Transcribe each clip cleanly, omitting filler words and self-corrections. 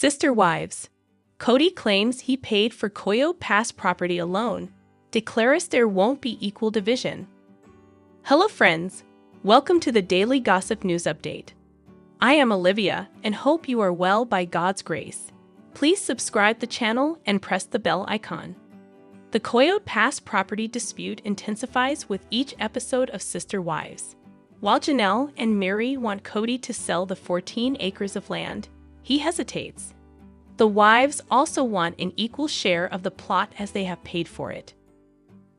Sister wives. Kody claims he paid for Coyote past property alone. Declares there won't be equal division. Hello friends, welcome to the Daily Gossip News Update. I am Olivia and hope you are well by God's grace. Please subscribe the channel and press the bell icon. The Coyote past property dispute intensifies with each episode of Sister Wives. While Jenelle and Mary want Kody to sell the 14 acres of land, he hesitates. The wives also want an equal share of the plot as they have paid for it.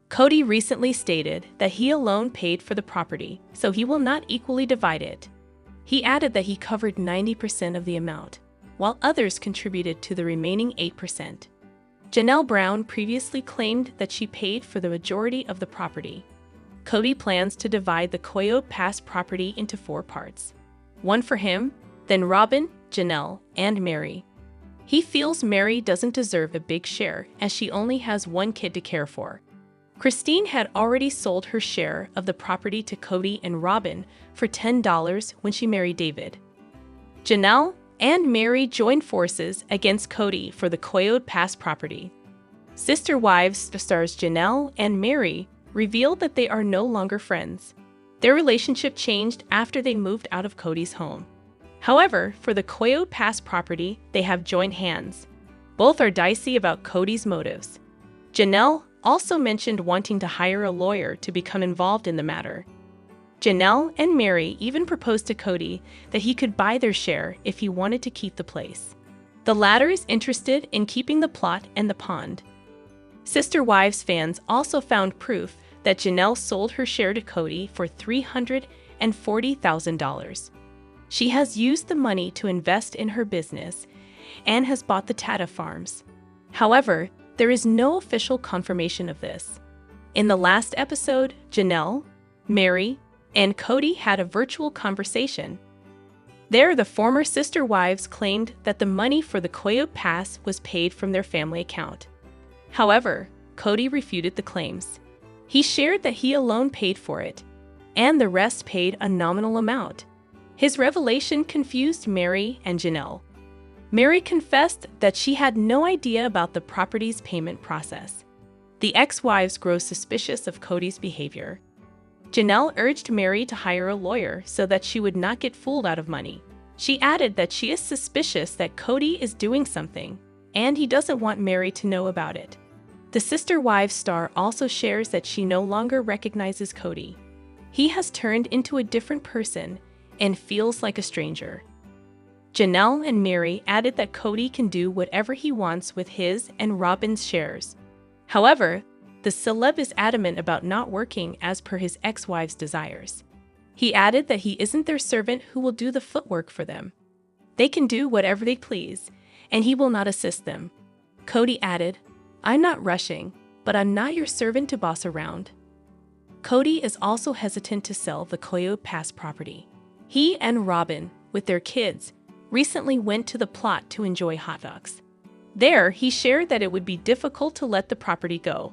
Kody recently stated that he alone paid for the property, so he will not equally divide it. He added that he covered 90% of the amount, while others contributed to the remaining 8%. Janelle Brown previously claimed that she paid for the majority of the property. Kody plans to divide the Coyote past property into 4 parts. One for him, then Robyn, Jenelle, and Mary. He feels Mary doesn't deserve a big share as she only has 1 kid to care for. Christine had already sold her share of the property to Kody and Robyn for $10 when she married David. Jenelle and Mary joined forces against Kody for the Coyote past property. Sister Wives stars Jenelle and Mary revealed that they are no longer friends. Their relationship changed after they moved out of Kody's home. However, for the Coyote past property, they have joined hands. Both are dicey about Kody's motives. Jenelle also mentioned wanting to hire a lawyer to become involved in the matter. Jenelle and Mary even proposed to Kody that he could buy their share if he wanted to keep the place. The latter is interested in keeping the plot and the pond. Sister Wives fans also found proof that Jenelle sold her share to Kody for $340,000. She has used the money to invest in her business and has bought the Tata farms. However, there is no official confirmation of this. In the last episode, Jenelle, Mary, and Kody had a virtual conversation. There, the former sister wives claimed that the money for the Coyote pass was paid from their family account. However, Kody refuted the claims. He shared that he alone paid for it, and the rest paid a nominal amount. His revelation confused Mary and Jenelle. Mary confessed that she had no idea about the property's payment process. The ex-wives grow suspicious of Kody's behavior. Jenelle urged Mary to hire a lawyer so that she would not get fooled out of money. She added that she is suspicious that Kody is doing something, and he doesn't want Mary to know about it. The Sister Wives star also shares that she no longer recognizes Kody. He has turned into a different person and feels like a stranger. Jenelle and Mary added that Kody can do whatever he wants with his and Robyn's shares. However, the celeb is adamant about not working as per his ex-wife's desires. He added that he isn't their servant who will do the footwork for them. They can do whatever they please, and he will not assist them. Kody added, "I'm not rushing, but I'm not your servant to boss around." Kody is also hesitant to sell the Coyote past property. He and Robyn, with their kids, recently went to the plot to enjoy hot dogs. There, he shared that it would be difficult to let the property go.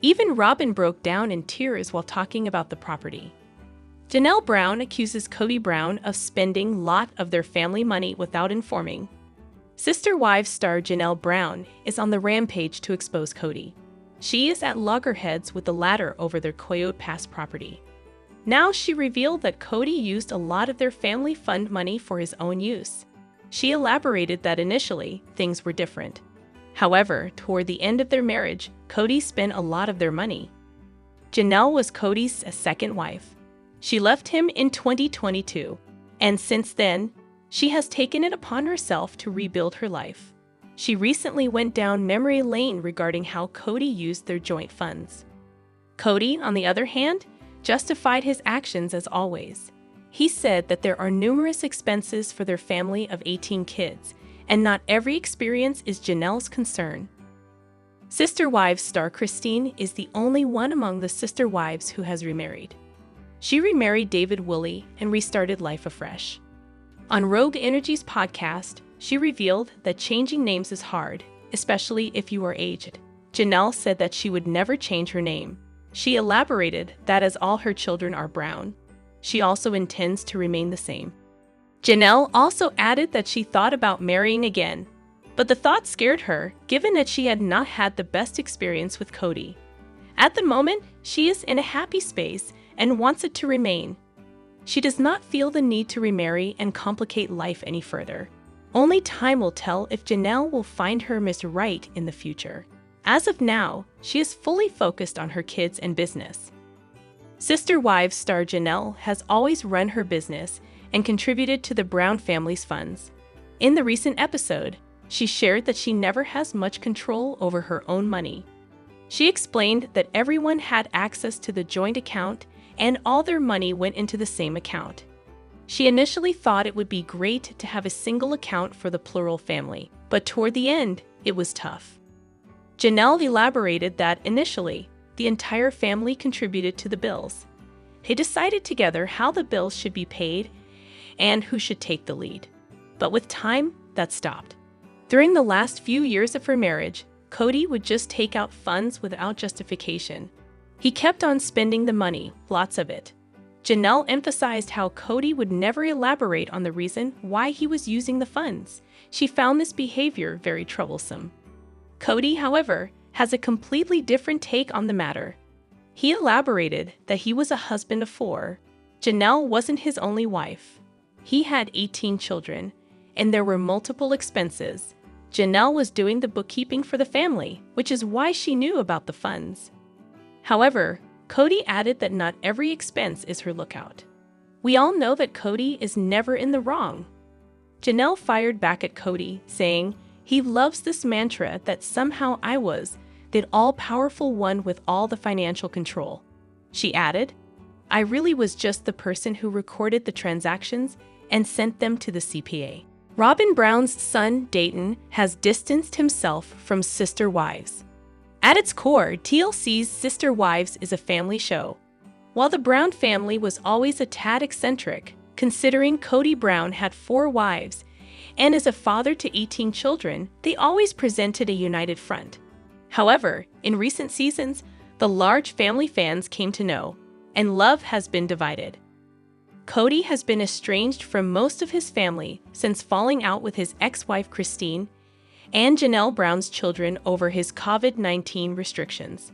Even Robyn broke down in tears while talking about the property. Janelle Brown accuses Kody Brown of spending a lot of their family money without informing. Sister Wives star Janelle Brown is on the rampage to expose Kody. She is at loggerheads with the latter over their Coyote past property. Now she revealed that Kody used a lot of their family fund money for his own use. She elaborated that initially, things were different. However, toward the end of their marriage, Kody spent a lot of their money. Jenelle was Kody's second wife. She left him in 2022, and since then, she has taken it upon herself to rebuild her life. She recently went down memory lane regarding how Kody used their joint funds. Kody, on the other hand, justified his actions as always. He said that there are numerous expenses for their family of 18 kids, and not every experience is Jenelle's concern. Sister Wives star Christine is the only one among the Sister Wives who has remarried. She remarried David Woolley and restarted life afresh. On Rogue Energy's podcast, she revealed that changing names is hard, especially if you are aged. Jenelle said that she would never change her name. She elaborated that as all her children are brown, she also intends to remain the same. Jenelle also added that she thought about marrying again, But the thought scared her, given that she had not had the best experience with Kody. At the moment, she is in a happy space and wants it to remain. She does not feel the need to remarry and complicate life any further. Only time will tell if Jenelle will find her Miss Right in the future. As of now, she is fully focused on her kids and business. Sister Wives star Jenelle has always run her business and contributed to the Brown family's funds. In the recent episode, she shared that she never has much control over her own money. She explained that everyone had access to the joint account and all their money went into the same account. She initially thought it would be great to have a single account for the plural family, but toward the end, it was tough. Jenelle elaborated that initially, the entire family contributed to the bills. They decided together how the bills should be paid and who should take the lead. But with time, that stopped. During the last few years of her marriage, Kody would just take out funds without justification. He kept on spending the money, lots of it. Jenelle emphasized how Kody would never elaborate on the reason why he was using the funds. She found this behavior very troublesome. Kody, however, has a completely different take on the matter. He elaborated that he was a husband of 4. Jenelle wasn't his only wife. He had 18 children, and there were multiple expenses. Jenelle was doing the bookkeeping for the family, which is why she knew about the funds. However, Kody added that not every expense is her lookout. We all know that Kody is never in the wrong. Jenelle fired back at Kody, saying, "He loves this mantra that somehow I was the all-powerful one with all the financial control." She added, "I really was just the person who recorded the transactions and sent them to the CPA." Robyn Brown's son, Dayton, has distanced himself from Sister Wives. At its core, TLC's Sister Wives is a family show. While the Brown family was always a tad eccentric, considering Kody Brown had 4 wives, and as a father to 18 children, they always presented a united front. However, in recent seasons, the large family fans came to know, and love has been divided. Kody has been estranged from most of his family since falling out with his ex-wife Christine and Janelle Brown's children over his COVID-19 restrictions.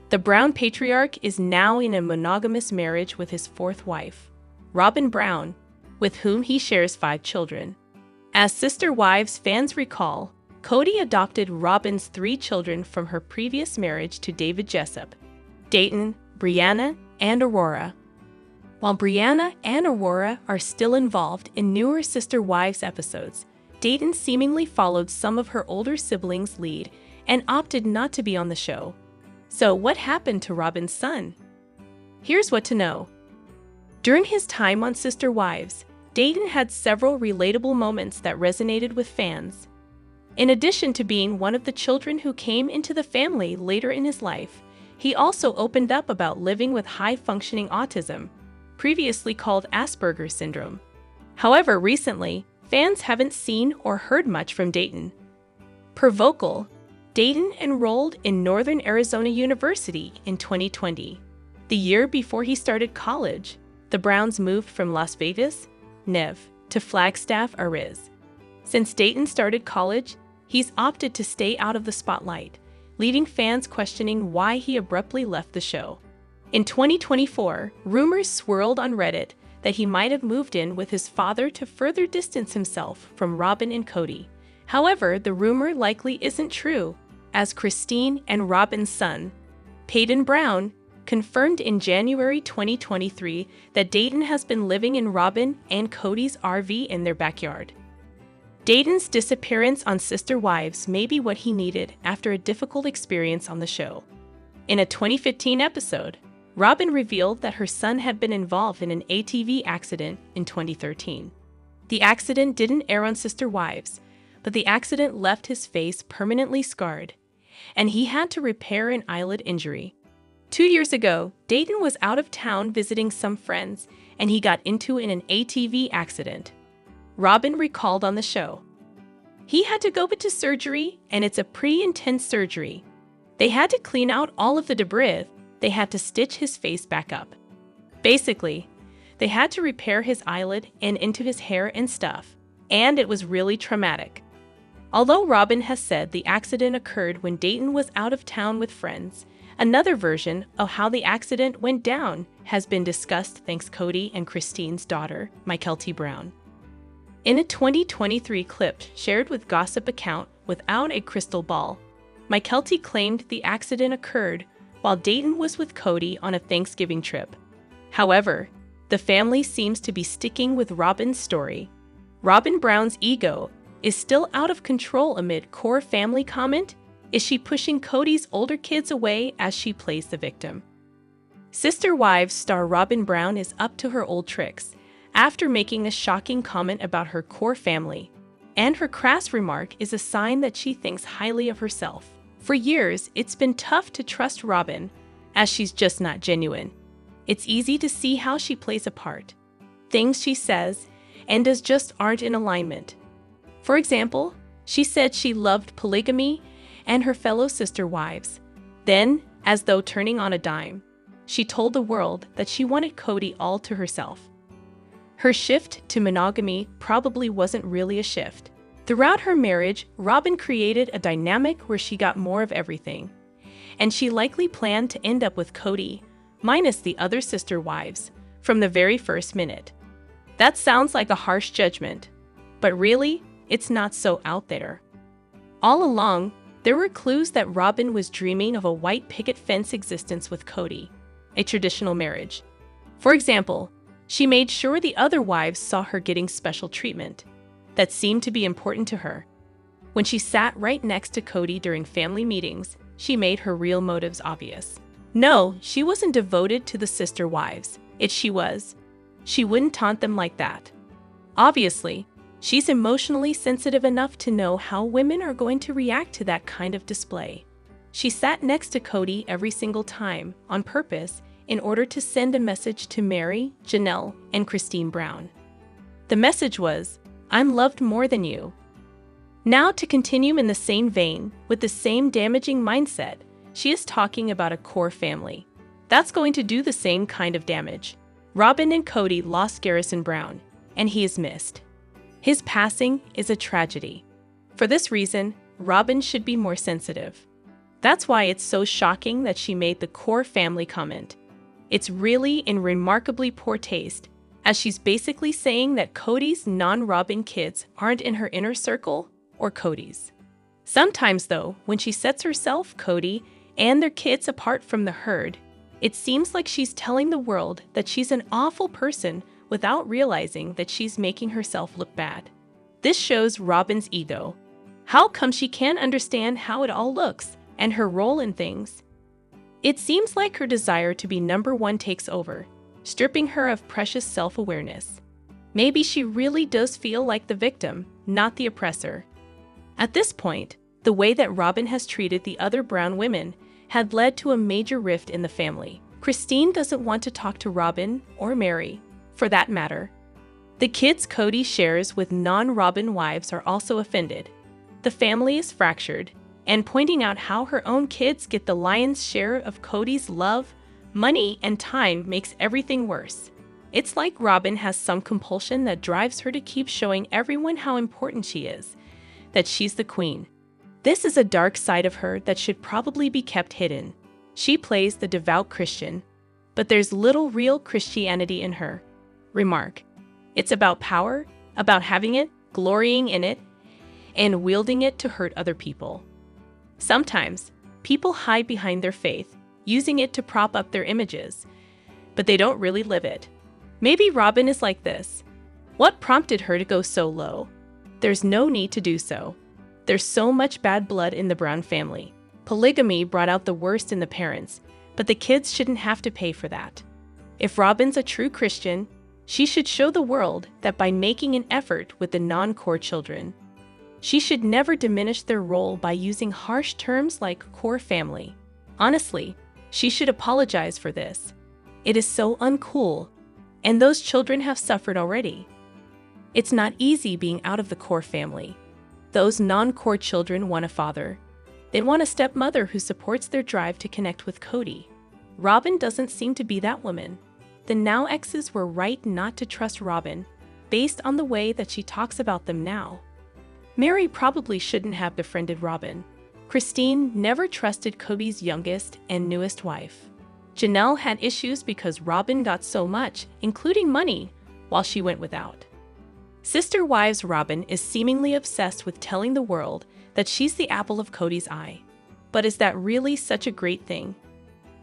The Brown patriarch is now in a monogamous marriage with his 4th wife, Robyn Brown, with whom he shares 5 children. As Sister Wives fans recall, Kody adopted Robyn's 3 children from her previous marriage to David Jessup, Dayton, Brianna, and Aurora. While Brianna and Aurora are still involved in newer Sister Wives episodes, Dayton seemingly followed some of her older siblings' lead and opted not to be on the show. So what happened to Robyn's son? Here's what to know. During his time on Sister Wives, Dayton had several relatable moments that resonated with fans. In addition to being one of the children who came into the family later in his life, he also opened up about living with high-functioning autism, previously called Asperger's syndrome. However, recently, fans haven't seen or heard much from Dayton. Per Vocal, Dayton enrolled in Northern Arizona University in 2020. The year before he started college, the Browns moved from Las Vegas, Nev, to Flagstaff, Ariz. Since Dayton started college, he's opted to stay out of the spotlight, leaving fans questioning why he abruptly left the show. In 2024, rumors swirled on Reddit that he might have moved in with his father to further distance himself from Robyn and Kody. However, the rumor likely isn't true, as Christine and Robyn's son, Peyton Brown, confirmed in January 2023 that Dayton has been living in Robyn and Kody's RV in their backyard. Dayton's disappearance on Sister Wives may be what he needed after a difficult experience on the show. In a 2015 episode, Robyn revealed that her son had been involved in an ATV accident in 2013. The accident didn't air on Sister Wives, but the accident left his face permanently scarred, and he had to repair an eyelid injury. 2 years ago, Dayton was out of town visiting some friends, and he got into an ATV accident. Robyn recalled on the show, "He had to go into surgery, and it's a pretty intense surgery. They had to clean out all of the debris. They had to stitch his face back up. Basically, they had to repair his eyelid and into his hair and stuff, and it was really traumatic." Although Robyn has said the accident occurred when Dayton was out of town with friends, another version of how the accident went down has been discussed thanks Kody and Christine's daughter, Kody Brown. In a 2023 clip shared with Gossip account Without a Crystal Ball, Kody claimed the accident occurred while Dayton was with Kody on a Thanksgiving trip. However, the family seems to be sticking with Robyn's story. Robyn Brown's ego is still out of control amid core family comment. Is she pushing Kody's older kids away as she plays the victim? Sister Wives star Robyn Brown is up to her old tricks after making a shocking comment about her core family, and her crass remark is a sign that she thinks highly of herself. For years, it's been tough to trust Robyn, as she's just not genuine. It's easy to see how she plays a part. Things she says and does just aren't in alignment. For example, she said she loved polygamy and her fellow sister wives. Then, as though turning on a dime, she told the world that she wanted Kody all to herself. Her shift to monogamy probably wasn't really a shift. Throughout her marriage, Robyn created a dynamic where she got more of everything, and she likely planned to end up with Kody, minus the other sister wives, from the very first minute. That sounds like a harsh judgment, but really, it's not so out there. All along, there were clues that Robyn was dreaming of a white picket fence existence with Kody, a traditional marriage. For example, she made sure the other wives saw her getting special treatment that seemed to be important to her. When she sat right next to Kody during family meetings, she made her real motives obvious. No, she wasn't devoted to the sister wives. She wouldn't taunt them like that. Obviously, she's emotionally sensitive enough to know how women are going to react to that kind of display. She sat next to Kody every single time, on purpose, in order to send a message to Mary, Jenelle, and Christine Brown. The message was, "I'm loved more than you." Now, to continue in the same vein, with the same damaging mindset, she is talking about a core family. That's going to do the same kind of damage. Robyn and Kody lost Garrison Brown, and he is missed. His passing is a tragedy. For this reason, Robyn should be more sensitive. That's why it's so shocking that she made the core family comment. It's really in remarkably poor taste, as she's basically saying that Kody's non-Robyn kids aren't in her inner circle or Kody's. Sometimes, though, when she sets herself, Kody, and their kids apart from the herd, it seems like she's telling the world that she's an awful person without realizing that she's making herself look bad. This shows Robyn's ego. How come she can't understand how it all looks and her role in things? It seems like her desire to be number one takes over, stripping her of precious self-awareness. Maybe she really does feel like the victim, not the oppressor. At this point, the way that Robyn has treated the other Brown women had led to a major rift in the family. Christine doesn't want to talk to Robyn or Mary, for that matter. The kids Kody shares with non-Robyn wives are also offended. The family is fractured, and pointing out how her own kids get the lion's share of Kody's love, money, and time makes everything worse. It's like Robyn has some compulsion that drives her to keep showing everyone how important she is, that she's the queen. This is a dark side of her that should probably be kept hidden. She plays the devout Christian, but there's little real Christianity in her. Remark. It's about power, about having it, glorying in it, and wielding it to hurt other people. Sometimes, people hide behind their faith, using it to prop up their images, but they don't really live it. Maybe Robyn is like this. What prompted her to go so low? There's no need to do so. There's so much bad blood in the Brown family. Polygamy brought out the worst in the parents, but the kids shouldn't have to pay for that. If Robyn's a true Christian, she should show the world that by making an effort with the non-core children, she should never diminish their role by using harsh terms like core family. Honestly, she should apologize for this. It is so uncool, and those children have suffered already. It's not easy being out of the core family. Those non-core children want a father. They want a stepmother who supports their drive to connect with Kody. Robyn doesn't seem to be that woman. The now exes were right not to trust Robyn, based on the way that she talks about them now. Mary probably shouldn't have befriended Robyn. Christine never trusted Kody's youngest and newest wife. Jenelle had issues because Robyn got so much, including money, while she went without. Sister Wives Robyn is seemingly obsessed with telling the world that she's the apple of Kody's eye. But is that really such a great thing?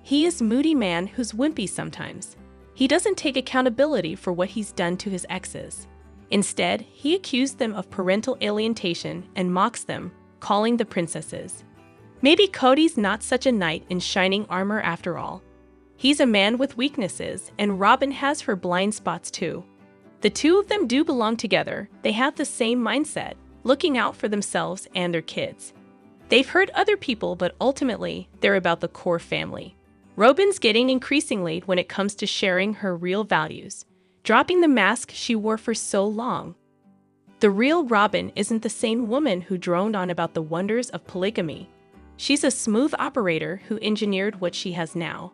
He is a moody man who's wimpy sometimes. He doesn't take accountability for what he's done to his exes. Instead, he accused them of parental alienation and mocks them, calling the princesses. Maybe Kody's not such a knight in shining armor after all. He's a man with weaknesses, and Robyn has her blind spots too. The two of them do belong together. They have the same mindset, looking out for themselves and their kids. They've hurt other people, but ultimately, they're about the core family. Robyn's getting increasingly when it comes to sharing her real values, dropping the mask she wore for so long. The real Robyn isn't the same woman who droned on about the wonders of polygamy. She's a smooth operator who engineered what she has now,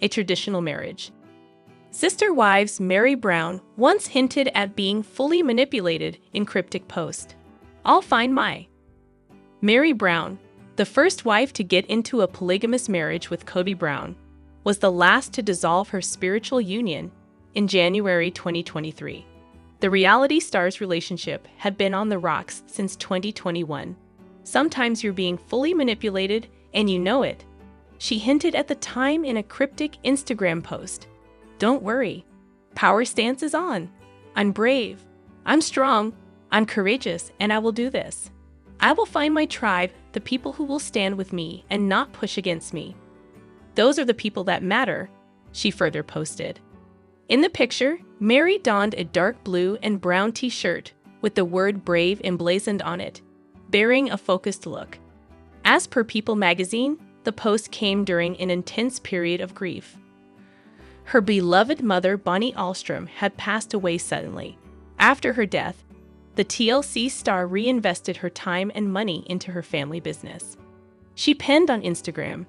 a traditional marriage. Sister Wives Mary Brown once hinted at being fully manipulated in cryptic post. I'll find my. Mary Brown, the first wife to get into a polygamous marriage with Kody Brown, was the last to dissolve her spiritual union in January 2023. The reality star's relationship had been on the rocks since 2021. Sometimes you're being fully manipulated and you know it. She hinted at the time in a cryptic Instagram post. Don't worry. Power stance is on. I'm brave. I'm strong. I'm courageous, and I will do this. I will find my tribe, the people who will stand with me and not push against me. Those are the people that matter, she further posted. In the picture, Mary donned a dark blue and brown t-shirt with the word brave emblazoned on it, bearing a focused look. As per People magazine, the post came during an intense period of grief. Her beloved mother, Bonnie Ahlstrom, had passed away suddenly. After her death, the TLC star reinvested her time and money into her family business. She penned on Instagram,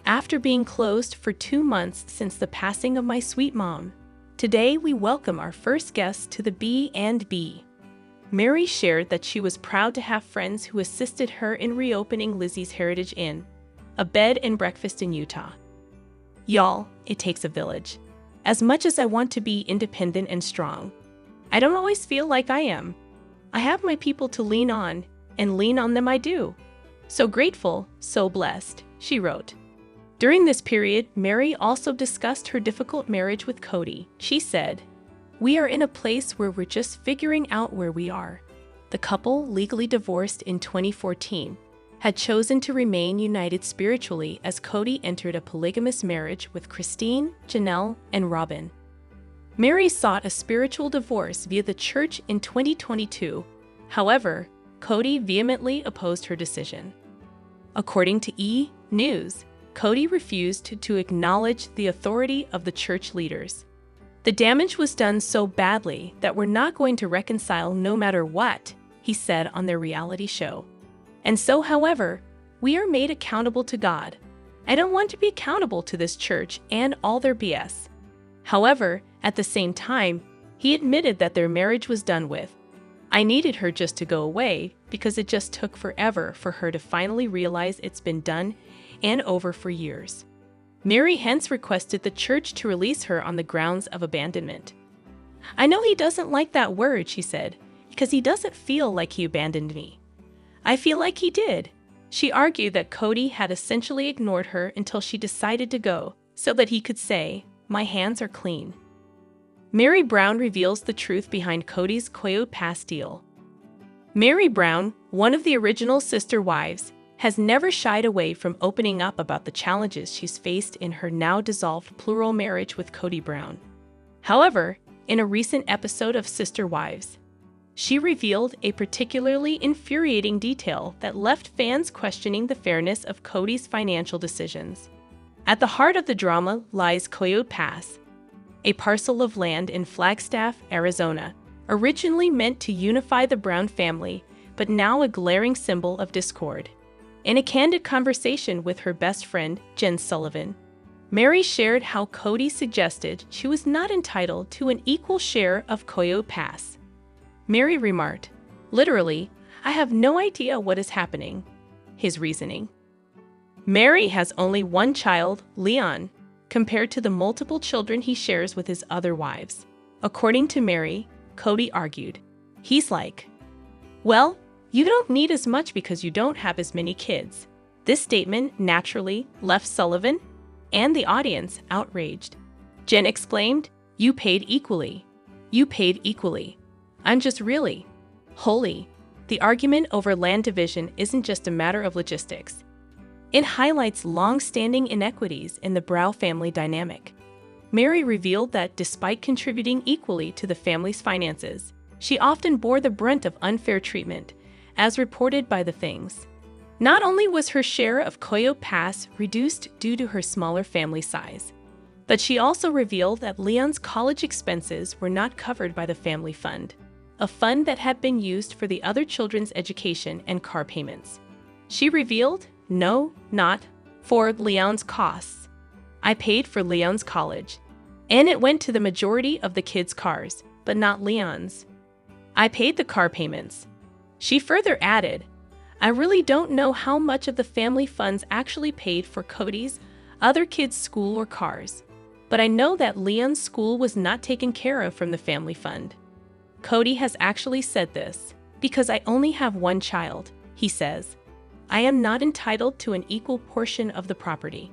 "After being closed for 2 months since the passing of my sweet mom, today we welcome our first guest to the B&B." Mary shared that she was proud to have friends who assisted her in reopening Lizzie's Heritage Inn, a bed and breakfast in Utah. Y'all, it takes a village. As much as I want to be independent and strong, I don't always feel like I am. I have my people to lean on, and lean on them I do. So grateful, so blessed, she wrote. During this period, Mary also discussed her difficult marriage with Kody. She said, "We are in a place where we're just figuring out where we are." The couple, legally divorced in 2014, had chosen to remain united spiritually as Kody entered a polygamous marriage with Christine, Jenelle, and Robyn. Mary sought a spiritual divorce via the church in 2022. However, Kody vehemently opposed her decision. According to E! News, Kody refused to acknowledge the authority of the church leaders. "The damage was done so badly that we're not going to reconcile no matter what," he said on their reality show. "And so, however, we are made accountable to God. I don't want to be accountable to this church and all their BS." However, at the same time, he admitted that their marriage was done with. "I needed her just to go away because it just took forever for her to finally realize it's been done and over for years." Mary hence requested the church to release her on the grounds of abandonment. "I know he doesn't like that word," she said, "because he doesn't feel like he abandoned me. I feel like he did." She argued that Kody had essentially ignored her until she decided to go, so that he could say, "My hands are clean." Mary Brown reveals the truth behind Kody's Coyote pass deal. Mary Brown, one of the original Sister Wives, has never shied away from opening up about the challenges she's faced in her now-dissolved plural marriage with Kody Brown. However, in a recent episode of Sister Wives, she revealed a particularly infuriating detail that left fans questioning the fairness of Kody's financial decisions. At the heart of the drama lies Coyote Pass, a parcel of land in Flagstaff, Arizona, originally meant to unify the Brown family, but now a glaring symbol of discord. In a candid conversation with her best friend, Jen Sullivan, Mary shared how Kody suggested she was not entitled to an equal share of Coyote Pass. Mary remarked, "Literally, I have no idea what is happening. His reasoning. Mary has only one child, Leon, compared to the multiple children he shares with his other wives. According to Mary, Kody argued. He's like, well, you don't need as much because you don't have as many kids. This statement naturally left Sullivan and the audience outraged. Jen exclaimed, you paid equally. You paid equally. I'm just really holy. The argument over land division isn't just a matter of logistics. It highlights long-standing inequities in the Brown family dynamic. Mary revealed that despite contributing equally to the family's finances, she often bore the brunt of unfair treatment, as reported by The Things. Not only was her share of Coyote Pass reduced due to her smaller family size, but she also revealed that Leon's college expenses were not covered by the family fund, a fund that had been used for the other children's education and car payments. She revealed, no, not for Leon's costs. I paid for Leon's college, and it went to the majority of the kids' cars, but not Leon's. I paid the car payments. She further added, I really don't know how much of the family funds actually paid for Kody's other kids' school or cars, but I know that Leon's school was not taken care of from the family fund. Kody has actually said this, because I only have one child, he says. I am not entitled to an equal portion of the property.